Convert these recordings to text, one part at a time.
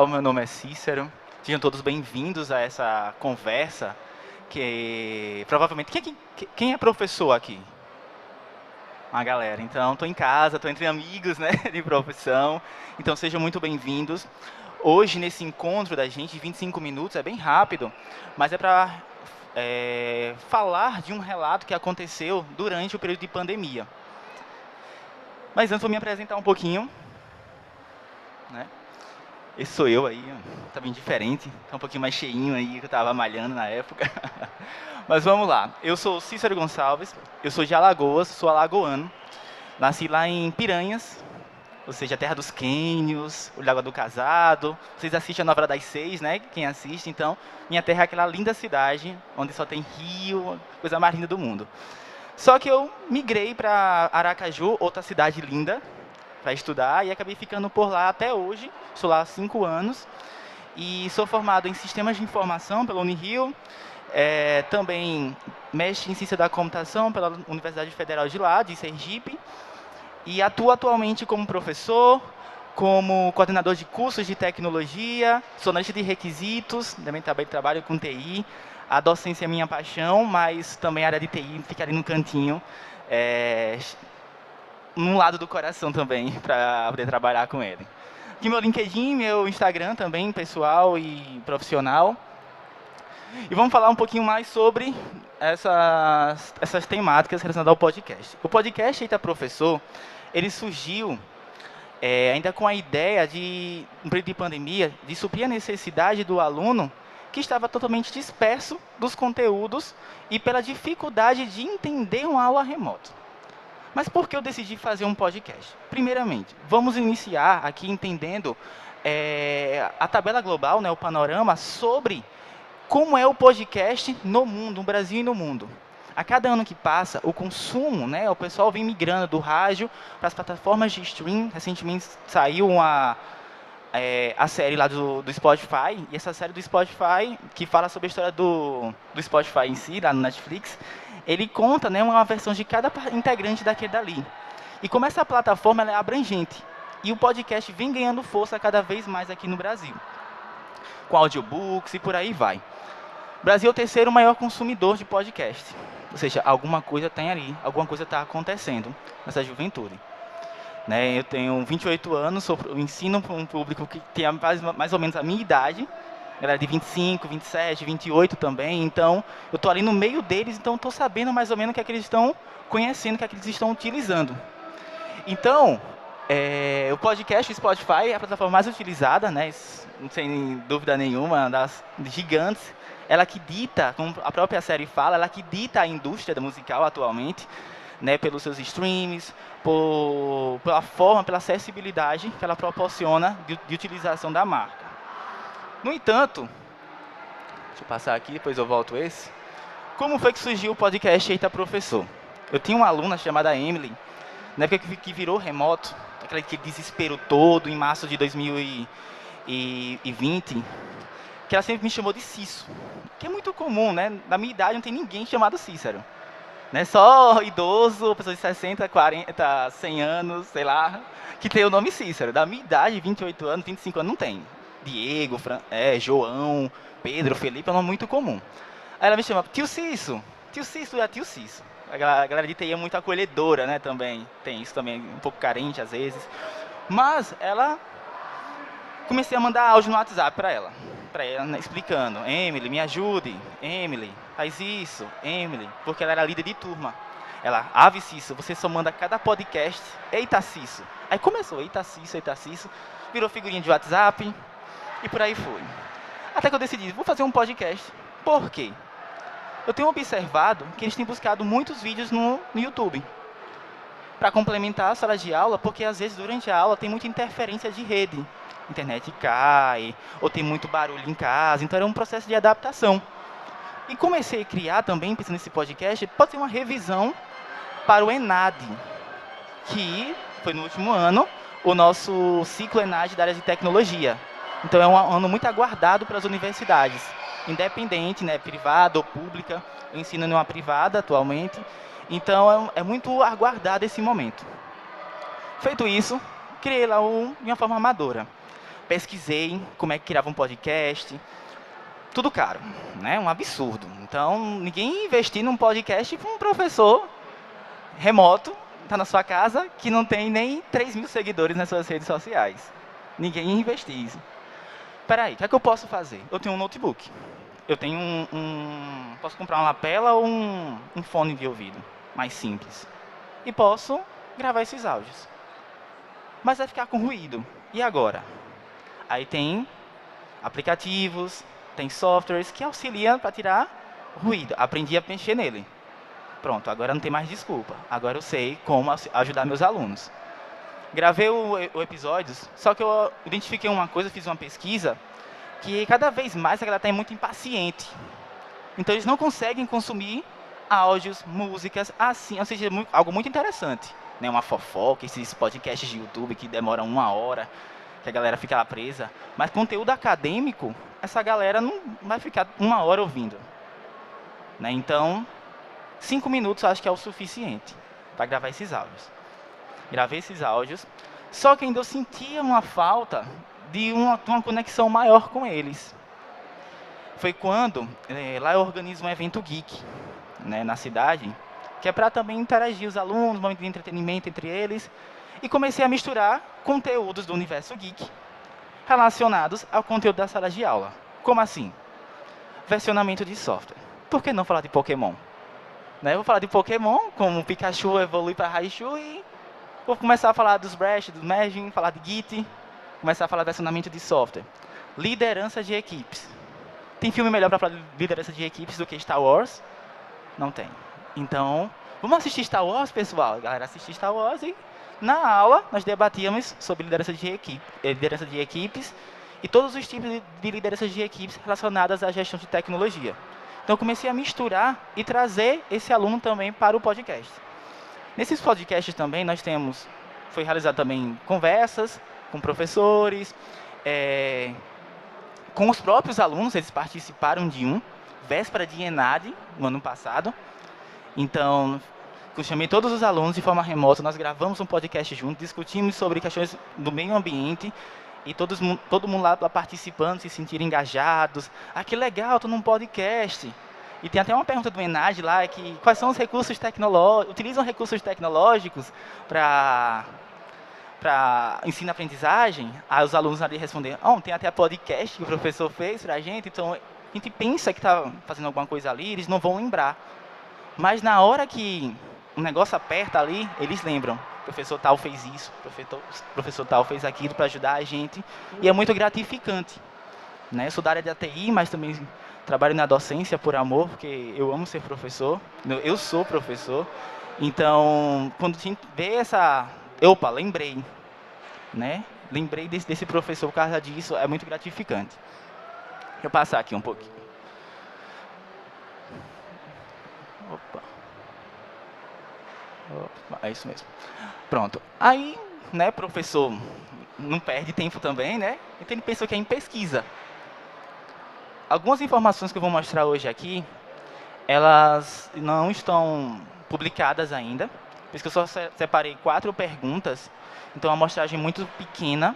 Meu nome é Cícero. Sejam todos bem-vindos a essa conversa que provavelmente... Quem é professor aqui? Uma galera. Então, estou em casa, estou entre amigos, né, de profissão. Então, sejam muito bem-vindos. Hoje, nesse encontro da gente, de 25 minutos, é bem rápido, mas é para falar de um relato que aconteceu durante o período de pandemia. Mas antes, vou me apresentar um pouquinho, né? Esse sou eu aí, tá bem diferente, tá um pouquinho mais cheinho aí, que eu tava malhando na época. Mas vamos lá, eu sou Cícero Gonçalves, eu sou de Alagoas, sou alagoano. Nasci lá em Piranhas, ou seja, a terra dos quênios, o Lago do Casado. Vocês assistem a novela das 6, né? Quem assiste, então, minha terra é aquela linda cidade, onde só tem rio, coisa mais linda do mundo. Só que eu migrei para Aracaju, outra cidade linda, para estudar, e acabei ficando por lá até hoje. Estou lá há 5 anos e sou formado em Sistemas de Informação pela Unirio, também mestre em Ciência da Computação pela Universidade Federal de lá, de Sergipe, e atuo atualmente como professor, como coordenador de cursos de tecnologia, sou analista de requisitos, também trabalho com TI. A docência é minha paixão, mas também a área de TI fica ali no cantinho, num lado do coração também, para poder trabalhar com ele. Aqui meu LinkedIn, meu Instagram também, pessoal e profissional. E vamos falar um pouquinho mais sobre essas temáticas relacionadas ao podcast. O podcast Eita Professor, ele surgiu ainda com a ideia de, no período de pandemia, de suprir a necessidade do aluno que estava totalmente disperso dos conteúdos e pela dificuldade de entender uma aula remota. Mas por que eu decidi fazer um podcast? Primeiramente, vamos iniciar aqui entendendo a tabela global, né, o panorama sobre como é o podcast no mundo, no Brasil e no mundo. A cada ano que passa, o consumo, né, o pessoal vem migrando do rádio para as plataformas de stream. Recentemente saiu a série lá do Spotify, e essa série do Spotify, que fala sobre a história do Spotify em si, lá no Netflix, ele conta, né, uma versão de cada integrante daquele dali. E como essa plataforma ela é abrangente, e o podcast vem ganhando força cada vez mais aqui no Brasil, com audiobooks e por aí vai. O Brasil é o terceiro maior consumidor de podcast, ou seja, alguma coisa tem ali, alguma coisa está acontecendo nessa juventude. Né, eu tenho 28 anos, eu ensino para um público que tem mais ou menos a minha idade, galera de 25, 27, 28 também, então eu estou ali no meio deles, então estou sabendo mais ou menos o que é que eles estão conhecendo, o que é que eles estão utilizando. Então, o podcast, o Spotify, é a plataforma mais utilizada, né, sem dúvida nenhuma, uma das gigantes, ela que dita, como a própria série fala, ela que dita a indústria musical atualmente, né, pelos seus streams, pela forma, pela acessibilidade que ela proporciona de utilização da marca. No entanto, deixa eu passar aqui, depois eu volto esse. Como foi que surgiu o podcast Eita Professor? Eu tinha uma aluna chamada Emily, na época que virou remoto, aquele desespero todo, em março de 2020, que ela sempre me chamou de Cício, que é muito comum, né? Na minha idade não tem ninguém chamado Cícero. Né? Só idoso, pessoas de 60, 40, 100 anos, sei lá, que tem o nome Cícero. Da minha idade, 28 anos, 25 anos, não tem. Diego, João, Pedro, Felipe, é um nome muito comum. Aí ela me chama, tio Cício. Tio Cício é tio Cício. A galera de TI é muito acolhedora, né, também. Tem isso também, um pouco carente às vezes. Mas ela... Comecei a mandar áudio no WhatsApp para ela, né, explicando, Emily, me ajude, Emily, faz isso, Emily, porque ela era líder de turma. Ela, Ave Cício, você só manda cada podcast, eita Cício. Aí começou, eita Cício, virou figurinha de WhatsApp e por aí foi. Até que eu decidi, vou fazer um podcast. Por quê? Eu tenho observado que eles têm buscado muitos vídeos no YouTube para complementar a sala de aula, porque às vezes durante a aula tem muita interferência de rede. A internet cai, ou tem muito barulho em casa, então era um processo de adaptação. E comecei a criar também, pensando nesse podcast, pode ser uma revisão para o ENAD, que foi no último ano, o nosso ciclo ENAD da área de tecnologia. Então é um ano muito aguardado para as universidades, independente, né, privada ou pública. Eu ensino em uma privada atualmente, então é muito aguardado esse momento. Feito isso, criei lá de uma forma amadora. pesquisei como é que criava um podcast. Tudo caro, né? Um absurdo. Então, ninguém investir num podcast para um professor remoto, está na sua casa, que não tem nem 3 mil seguidores nas suas redes sociais. Ninguém ia investir isso. Espera aí, o que é que eu posso fazer? Eu tenho um notebook. Eu tenho posso comprar uma lapela ou um fone de ouvido, mais simples. E posso gravar esses áudios. Mas vai ficar com ruído. E agora? Aí tem aplicativos, tem softwares que auxiliam para tirar ruído. Aprendi a mexer nele. Pronto, agora não tem mais desculpa. Agora eu sei como ajudar meus alunos. Gravei o episódio, só que eu identifiquei uma coisa, fiz uma pesquisa, que cada vez mais a galera está muito impaciente. Então eles não conseguem consumir áudios, músicas, assim, ou seja, algo muito interessante. Né? Uma fofoca, esses podcasts de YouTube que demoram 1 hora, que a galera fica lá presa. Mas conteúdo acadêmico, essa galera não vai ficar 1 hora ouvindo. Né? Então, 5 minutos acho que é o suficiente para gravar esses áudios. Gravei esses áudios, só que ainda eu sentia uma falta de uma conexão maior com eles. Foi quando, lá eu organizo um evento geek, né, na cidade, que é para também interagir os alunos, um momento de entretenimento entre eles, e comecei a misturar conteúdos do universo geek relacionados ao conteúdo da sala de aula. Como assim? Versionamento de software. Por que não falar de Pokémon? Né, eu vou falar de Pokémon, como o Pikachu evolui para Raichu, e vou começar a falar dos Brash, do Merging, falar de Git, começar a falar de versionamento de software. Liderança de equipes. Tem filme melhor para falar de liderança de equipes do que Star Wars? Não tem. Então, vamos assistir Star Wars, pessoal? A galera assistir Star Wars e na aula nós debatíamos sobre liderança de equipes e todos os tipos de liderança de equipes relacionadas à gestão de tecnologia. Então, eu comecei a misturar e trazer esse aluno também para o podcast. Nesses podcasts também foi realizado também conversas com professores, com os próprios alunos, eles participaram de véspera de ENAD, no ano passado. Então, eu chamei todos os alunos de forma remota, nós gravamos um podcast junto, discutimos sobre questões do meio ambiente, e todo mundo lá participando, se sentiram engajados. Ah, que legal, estou num podcast. E tem até uma pergunta do ENAD lá, que quais são os recursos tecnológicos, utilizam recursos tecnológicos para ensino-aprendizagem? Aí os alunos ali responderam, tem até podcast que o professor fez para a gente, então a gente pensa que está fazendo alguma coisa ali, eles não vão lembrar. Mas na hora que o negócio aperta ali, eles lembram. O professor tal fez isso, o professor tal fez aquilo para ajudar a gente, e é muito gratificante. Né? Eu sou da área de ATI, mas também trabalho na docência por amor, porque eu amo ser professor, eu sou professor. Então, quando a gente vê lembrei, né? Lembrei desse professor por causa disso, é muito gratificante. Deixa eu passar aqui um pouquinho. Opa, é isso mesmo. Pronto. Aí, né, professor não perde tempo também, né? Então ele pensou que é em pesquisa. Algumas informações que eu vou mostrar hoje aqui, elas não estão publicadas ainda, por isso que eu só separei 4 perguntas, então é uma amostragem muito pequena.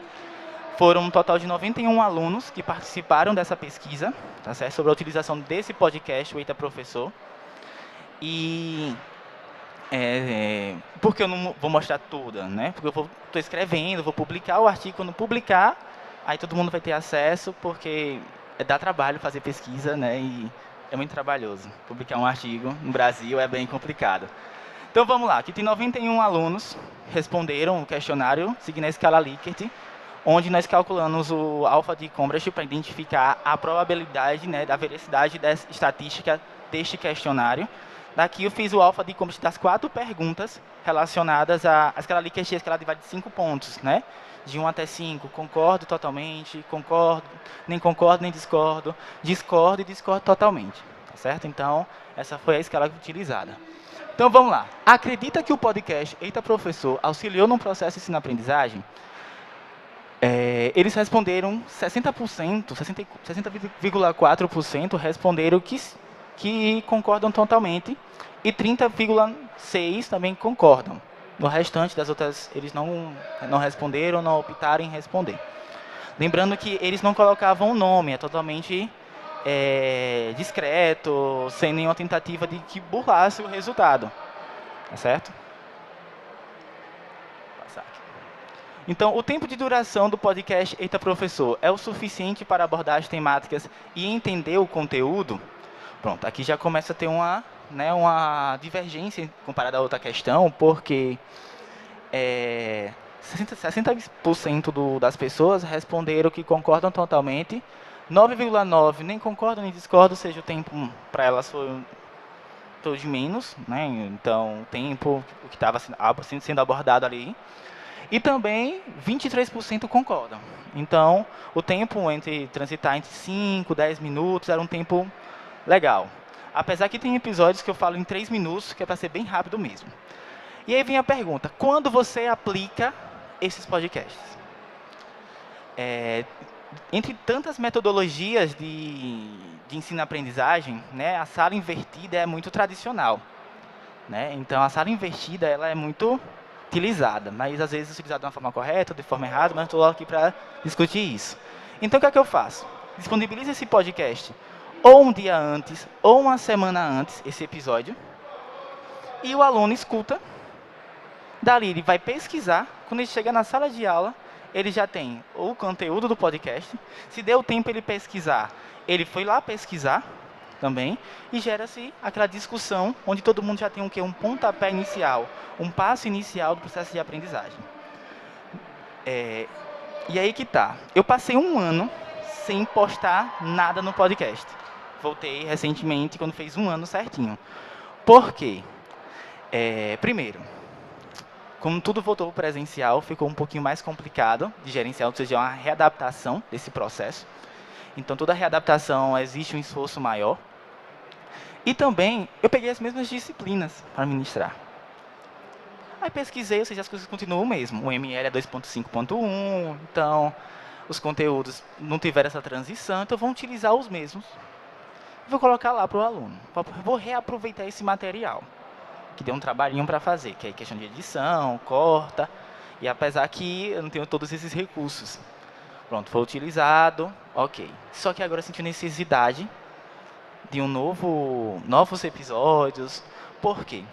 Foram um total de 91 alunos que participaram dessa pesquisa, tá certo? Sobre a utilização desse podcast, o Eita Professor. E por que eu não vou mostrar toda, né? Porque eu estou escrevendo, vou publicar o artigo, quando publicar, aí todo mundo vai ter acesso, porque dá trabalho fazer pesquisa, né? E é muito trabalhoso. Publicar um artigo no Brasil é bem complicado. Então vamos lá, aqui tem 91 alunos responderam o questionário seguindo a escala Likert, onde nós calculamos o alfa de Cambridge para identificar a probabilidade, né, da veracidade da estatística deste questionário. Daqui eu fiz o alfa de Cambridge das 4 perguntas relacionadas à escala Likert, a escala de 5 pontos, né? De 1 até 5, concordo totalmente, concordo, nem discordo, discordo e discordo totalmente, tá certo? Então, essa foi a escala utilizada. Então, vamos lá. Acredita que o podcast Eita Professor auxiliou no processo de ensino-aprendizagem? Eles responderam 60%, 60,4% responderam que concordam totalmente e 30,6% também concordam. No restante das outras, eles não responderam, não optaram em responder. Lembrando que eles não colocavam o nome, é totalmente discreto, sem nenhuma tentativa de que burlasse o resultado. Tá certo? Vou passar aqui. Então, o tempo de duração do podcast Eita Professor é o suficiente para abordar as temáticas e entender o conteúdo? Pronto, aqui já começa a ter uma divergência comparada à outra questão, porque 60% das pessoas responderam que concordam totalmente, 9,9% nem concordam nem discordam, ou seja, o tempo para elas foi de menos, né? Então, o tempo o que estava sendo abordado ali. E também 23% concordam. Então, o tempo entre transitar entre 5 e 10 minutos era um tempo legal. Apesar que tem episódios que eu falo em 3 minutos, que é para ser bem rápido mesmo. E aí vem a pergunta, quando você aplica esses podcasts? Entre tantas metodologias de ensino-aprendizagem, né, a sala invertida é muito tradicional. Né? Então, a sala invertida ela é muito utilizada, mas às vezes utilizada de uma forma correta, de forma errada, mas estou aqui para discutir isso. Então, o que é que eu faço? Disponibilizo esse podcast ou um dia antes, ou uma semana antes, esse episódio, e o aluno escuta. Dali ele vai pesquisar, quando ele chega na sala de aula, ele já tem o conteúdo do podcast. Se deu tempo ele pesquisar, ele foi lá pesquisar também, e gera-se aquela discussão onde todo mundo já tem um pontapé inicial, um passo inicial do processo de aprendizagem. E aí que tá. Eu passei um ano sem postar nada no podcast. Voltei recentemente, quando fez um ano certinho. Por quê? Primeiro, como tudo voltou presencial, ficou um pouquinho mais complicado de gerenciar, ou seja, uma readaptação desse processo. Então, toda readaptação existe um esforço maior. E também, eu peguei as mesmas disciplinas para ministrar. Aí pesquisei, ou seja, as coisas continuam o mesmo. O ML é 2.5.1, então os conteúdos não tiveram essa transição, então vão utilizar os mesmos. Vou colocar lá para o aluno. Vou reaproveitar esse material, que deu um trabalhinho para fazer, que é questão de edição, corta, e apesar que eu não tenho todos esses recursos. Pronto, foi utilizado, ok. Só que agora eu senti necessidade de novos episódios. Por quê?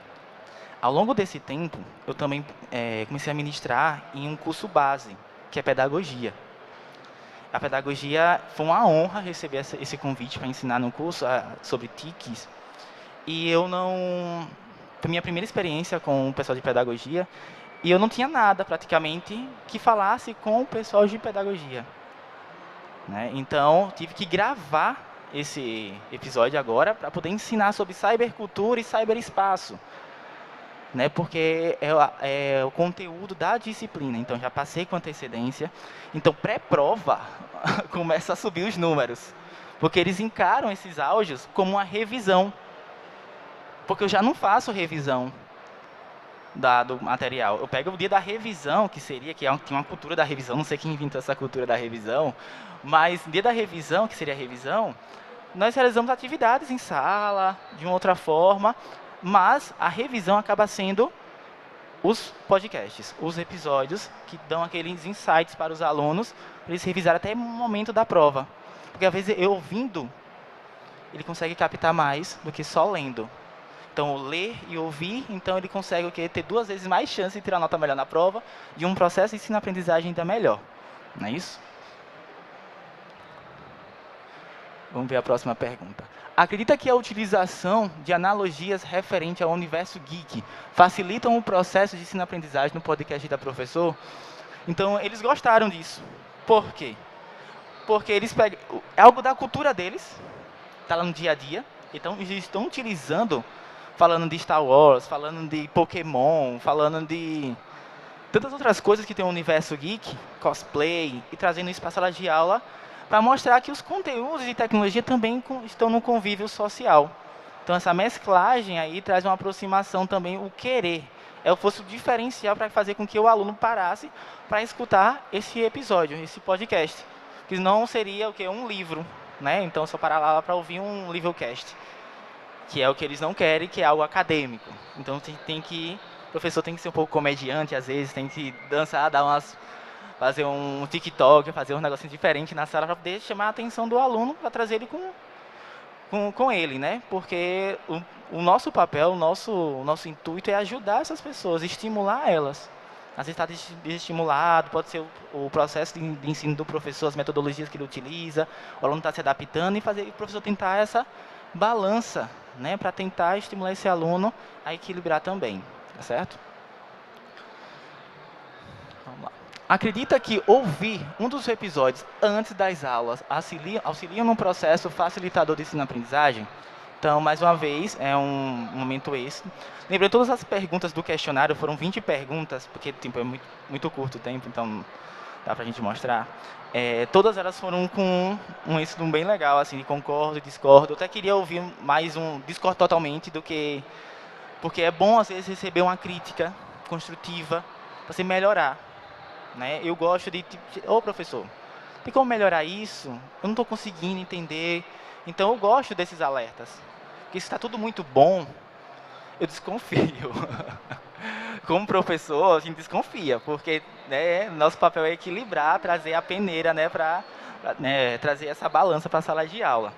Ao longo desse tempo, eu também comecei a ministrar em um curso base, que é pedagogia. A pedagogia foi uma honra receber esse convite para ensinar no curso sobre TICs. E eu não... Foi minha primeira experiência com o pessoal de pedagogia, e eu não tinha nada, praticamente, que falasse com o pessoal de pedagogia. Né? Então, tive que gravar esse episódio agora para poder ensinar sobre cybercultura e cyberespaço, né? Porque é o conteúdo da disciplina, então já passei com antecedência. Então, pré-prova, começa a subir os números, porque eles encaram esses áudios como uma revisão, porque eu já não faço revisão do material. Eu pego o dia da revisão, que tinha uma cultura da revisão, não sei quem inventou essa cultura da revisão, mas no dia da revisão, que seria a revisão, nós realizamos atividades em sala, de uma outra forma, mas a revisão acaba sendo os podcasts, os episódios que dão aqueles insights para os alunos, para eles revisarem até o momento da prova. Porque às vezes eu ouvindo, ele consegue captar mais do que só lendo. Então, ler e ouvir, então ele consegue ter 2 vezes mais chance de tirar nota melhor na prova e um processo de ensino-aprendizagem ainda melhor. Não é isso? Vamos ver a próxima pergunta. Acredita que a utilização de analogias referente ao universo geek facilitam o processo de ensino-aprendizagem no podcast da Professor? Então, eles gostaram disso. Por quê? Porque eles pegam... É algo da cultura deles, está lá no dia a dia, então eles estão utilizando... Falando de Star Wars, falando de Pokémon, falando de tantas outras coisas que tem o universo geek, cosplay, e trazendo isso para a sala de aula, para mostrar que os conteúdos de tecnologia também estão no convívio social. Então, essa mesclagem aí traz uma aproximação também, o querer. Fosse o diferencial para fazer com que o aluno parasse para escutar esse episódio, esse podcast. Que não seria um livro, né? Então, só parar lá para ouvir um Livrocast, que é o que eles não querem, que é algo acadêmico. Então, o professor tem que ser um pouco comediante, às vezes, tem que dançar, dar fazer um TikTok, fazer um negocinho diferente na sala para poder chamar a atenção do aluno, para trazer ele com ele, né? Porque o nosso papel, o nosso intuito é ajudar essas pessoas, estimular elas. Às vezes está desestimulado, pode ser o processo de ensino do professor, as metodologias que ele utiliza, o aluno está se adaptando e fazer o professor tentar essa balança, né, para tentar estimular esse aluno a equilibrar também, tá certo? Vamos lá. Acredita que ouvir um dos episódios antes das aulas auxilia no processo facilitador de ensino-aprendizagem? Então, mais uma vez, é um momento esse. Lembrando, todas as perguntas do questionário foram 20 perguntas, porque tipo, é muito curto o tempo, então dá para a gente mostrar. Todas elas foram com um ensino bem legal, assim, concordo, discordo. Eu até queria ouvir mais discordo totalmente porque é bom, às vezes, receber uma crítica construtiva para você melhorar. Né? Eu gosto de, ô professor, tem como melhorar isso? Eu não estou conseguindo entender. Então, eu gosto desses alertas. Porque se está tudo muito bom, eu desconfio. Como professor, a gente desconfia, porque né, nosso papel é equilibrar, trazer a peneira, né, para trazer essa balança para a sala de aula.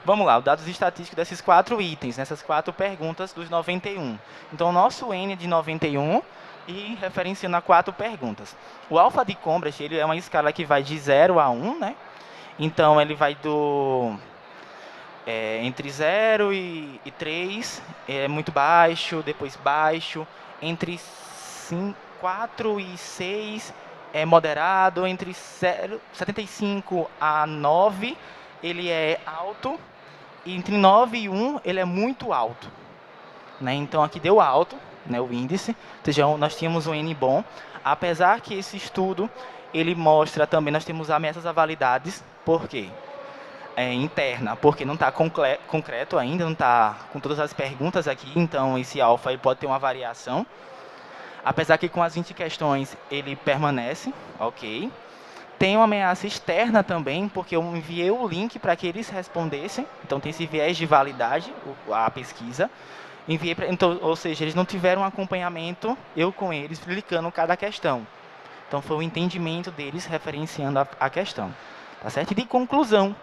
Vamos lá, os dados estatísticos desses 4 itens, nessas 4 perguntas dos 91. Então, o nosso N é de 91 e referenciando a 4 perguntas. O alfa de Combrecht, ele é uma escala que vai de 0 a 1, né? Então, ele vai entre 0 e 3, é muito baixo, depois baixo. Entre 4 e 6 é moderado. Entre 75 a 9, ele é alto. E entre 9 e 1, ele é muito alto. Né? Então, aqui deu alto, né, o índice. Ou seja, nós tínhamos um N bom. Apesar que esse estudo, ele mostra também, nós temos ameaças a validades. Por quê? Interna, porque não está concreto ainda, não está com todas as perguntas aqui, então esse alfa ele pode ter uma variação. Apesar que com as 20 questões ele permanece, ok. Tem uma ameaça externa também, porque eu enviei o link para que eles respondessem, então tem esse viés de validade, a pesquisa. Enviei então, ou seja, eles não tiveram um acompanhamento, eu com eles, explicando cada questão. Então foi o entendimento deles referenciando a questão. Tá certo? E de conclusão,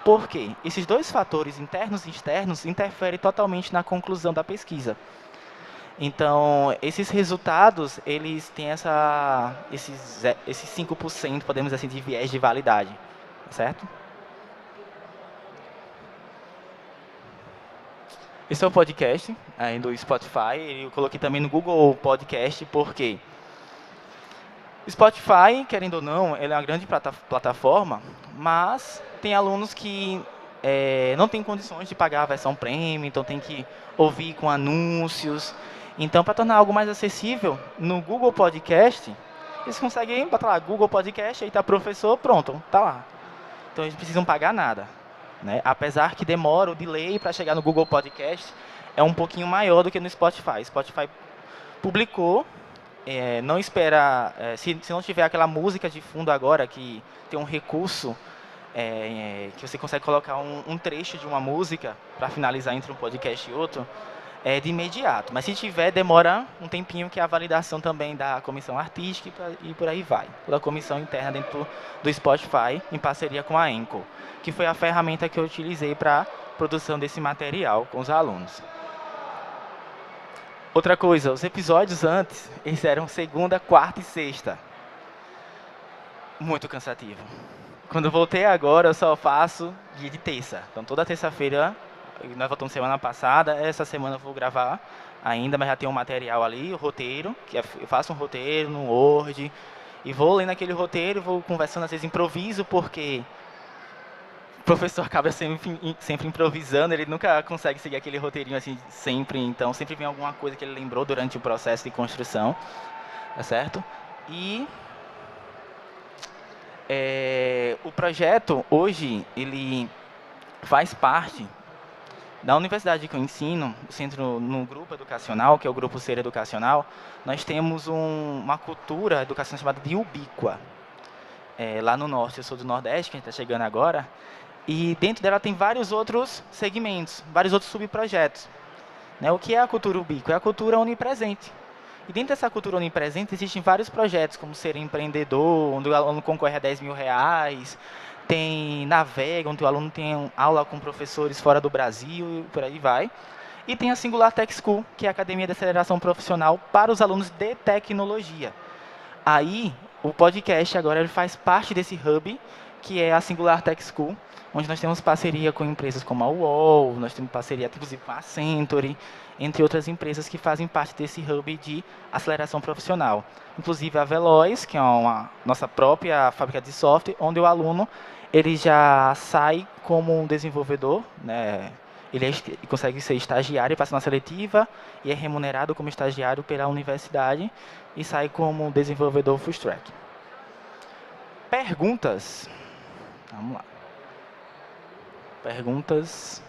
por quê? Esses dois fatores, internos e externos, interferem totalmente na conclusão da pesquisa. Então, esses resultados, eles têm esses 5%, podemos dizer assim, de viés de validade. Certo? Esse é o podcast do Spotify. Eu coloquei também no Google Podcast, porque o Spotify, querendo ou não, ele é uma grande plataforma, mas tem alunos que não têm condições de pagar a versão premium, então tem que ouvir com anúncios. Então, para tornar algo mais acessível, no Google Podcast, eles conseguem botar lá Google Podcast, aí está professor, pronto, está lá. Então, eles não precisam pagar nada. Né? Apesar que demora o delay para chegar no Google Podcast, é um pouquinho maior do que no Spotify. Spotify publicou, não espera, se não tiver aquela música de fundo agora, que tem um recurso que você consegue colocar um trecho de uma música para finalizar entre um podcast e outro, de imediato. Mas se tiver, demora um tempinho, que é a validação também da comissão artística e por aí vai. Toda a comissão interna dentro do Spotify, em parceria com a Anchor, que foi a ferramenta que eu utilizei para a produção desse material com os alunos. Outra coisa, os episódios antes, eles eram segunda, quarta e sexta. Muito cansativo. Quando eu voltei agora, eu só faço dia de terça. Então, toda terça-feira, nós voltamos semana passada, essa semana eu vou gravar ainda, mas já tem um material ali, o roteiro, que eu faço um roteiro no Word, e vou lendo aquele roteiro, vou conversando, às vezes improviso, porque o professor acaba sempre improvisando, ele nunca consegue seguir aquele roteirinho assim sempre, então sempre vem alguma coisa que ele lembrou durante o processo de construção, tá certo? E o projeto, hoje, ele faz parte da universidade que eu ensino, no grupo educacional, que é o Grupo Ser Educacional, nós temos uma cultura educacional chamada de Ubíqua. Lá no Norte, eu sou do Nordeste, que a gente está chegando agora, e dentro dela tem vários outros segmentos, vários outros subprojetos. Né? O que é a cultura ubíqua? É a cultura onipresente. E dentro dessa cultura onipresente, existem vários projetos, como Ser Empreendedor, onde o aluno concorre a R$ 10.000, tem Navega, onde o aluno tem aula com professores fora do Brasil, e por aí vai. E tem a Singular Tech School, que é a Academia de Aceleração Profissional para os alunos de tecnologia. Aí, o podcast agora ele faz parte desse hub, que é a Singular Tech School, onde nós temos parceria com empresas como a UOL, nós temos parceria inclusive com a Accenture, entre outras empresas que fazem parte desse hub de aceleração profissional. Inclusive a Veloz, que é uma nossa própria fábrica de software, onde o aluno ele já sai como um desenvolvedor, né? Ele consegue ser estagiário, passa na seletiva e é remunerado como estagiário pela universidade e sai como desenvolvedor full stack. Perguntas? Vamos lá. Perguntas?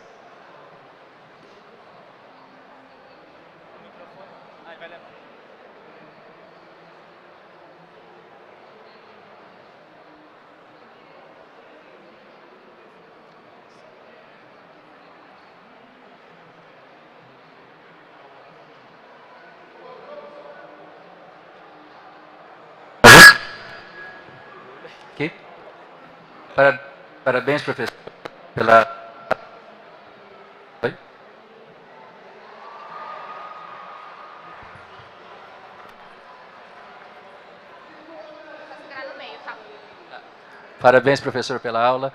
Ok? Parabéns, professor, pela... Oi? Parabéns, professor, pela aula.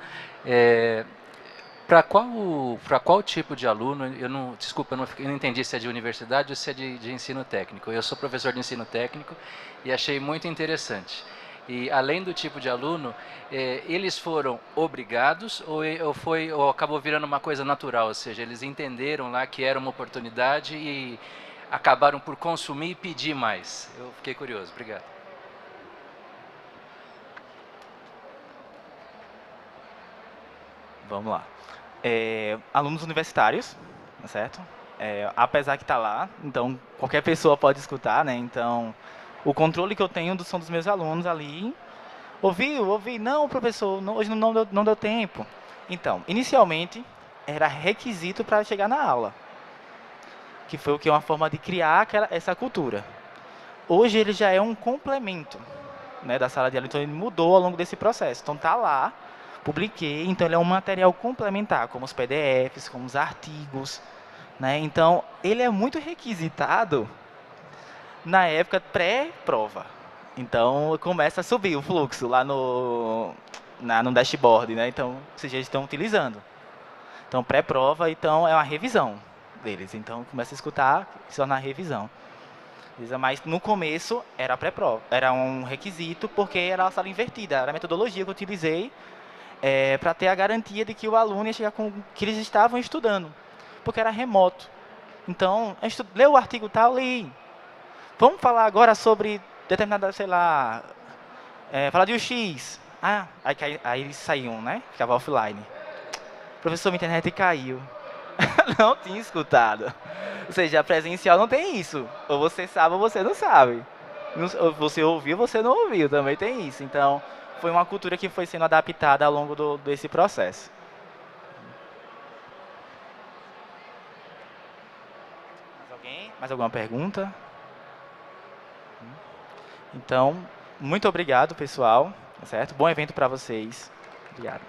Para qual tipo de aluno, desculpa, eu não entendi se é de universidade ou se é de ensino técnico. Eu sou professor de ensino técnico e achei muito interessante. E além do tipo de aluno, eles foram obrigados ou acabou virando uma coisa natural? Ou seja, eles entenderam lá que era uma oportunidade e acabaram por consumir e pedir mais. Eu fiquei curioso. Obrigado. Vamos lá. Alunos universitários, tá certo? Apesar que está lá, então qualquer pessoa pode escutar, né? Então, o controle que eu tenho são dos meus alunos ali. Ouvi, não, professor, hoje não deu tempo. Então, inicialmente, era requisito para chegar na aula, que foi o que? Uma forma de criar essa cultura. Hoje ele já é um complemento, né, da sala de aula, então ele mudou ao longo desse processo. Então tá lá, publiquei, então ele é um material complementar, como os PDFs, como os artigos, né? Então ele é muito requisitado na época pré-prova. Então começa a subir o fluxo lá no dashboard, né? Então vocês já estão utilizando. Então pré-prova, então é uma revisão deles. Então começa a escutar, se torna a revisão. Mas no começo era pré-prova, era um requisito porque era a sala invertida, era a metodologia que eu utilizei para ter a garantia de que o aluno ia chegar com o que eles estavam estudando, porque era remoto. Então, leu o artigo tal, li. Vamos falar agora sobre determinada, sei lá, falar de UX. Aí eles saíam, né? Ficava offline. Professor, minha internet caiu. Não tinha escutado. Ou seja, presencial não tem isso. Ou você sabe ou você não sabe. Ou você ouviu ou você não ouviu. Também tem isso. Então, foi uma cultura que foi sendo adaptada ao longo desse processo. Mais alguém? Mais alguma pergunta? Então, muito obrigado, pessoal. Certo? Bom evento para vocês. Obrigado.